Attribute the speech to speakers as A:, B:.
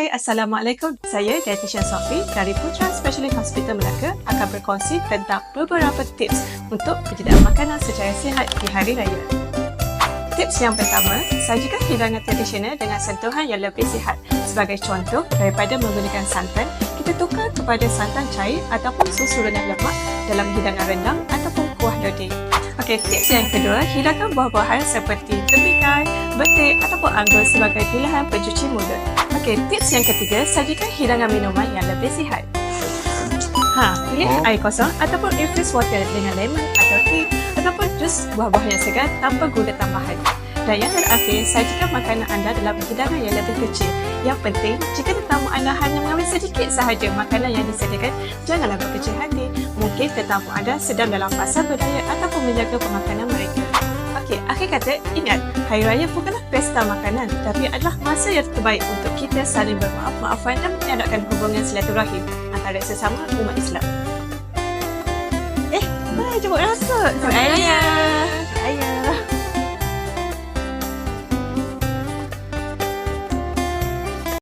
A: Hai, Assalamualaikum. Saya Dietitian Sophie dari Putra Specialist Hospital Melaka akan berkongsi tentang beberapa tips untuk penyediaan makanan secara sihat di Hari Raya. Tips yang pertama, sajikan hidangan tradisional dengan sentuhan yang lebih sihat. Sebagai contoh, daripada menggunakan santan, kita tukar kepada santan cair ataupun susu rendah lemak dalam hidangan rendang ataupun kuah lodeh. Okey, tips yang kedua, hilangkan buah-buahan seperti tembikai, betik ataupun anggur sebagai pilihan pencuci mulut. Okey, tips yang ketiga, sajikan hidangan minuman yang lebih sihat. Pilih air kosong ataupun infused water dengan lemon atau tea ataupun jus buah-buah yang segar tanpa gula tambahan. Dan yang terakhir, sajikan makanan anda dalam hidangan yang lebih kecil. Yang penting, jika tetamu anda hanya mengambil sedikit sahaja makanan yang disediakan, janganlah berkecil hati. Mungkin tetamu anda sedang dalam fasa berdiet ataupun menjaga pemakanan mereka. Okey, akhir kata, ingat, Hari Raya bukanlah pesta makanan, tapi adalah masa yang terbaik untuk kita saling bermaaf-maafan dan mengadapkan hubungan silaturahim antara sesama umat Islam. Jemput rasa. Selamat Hari Raya.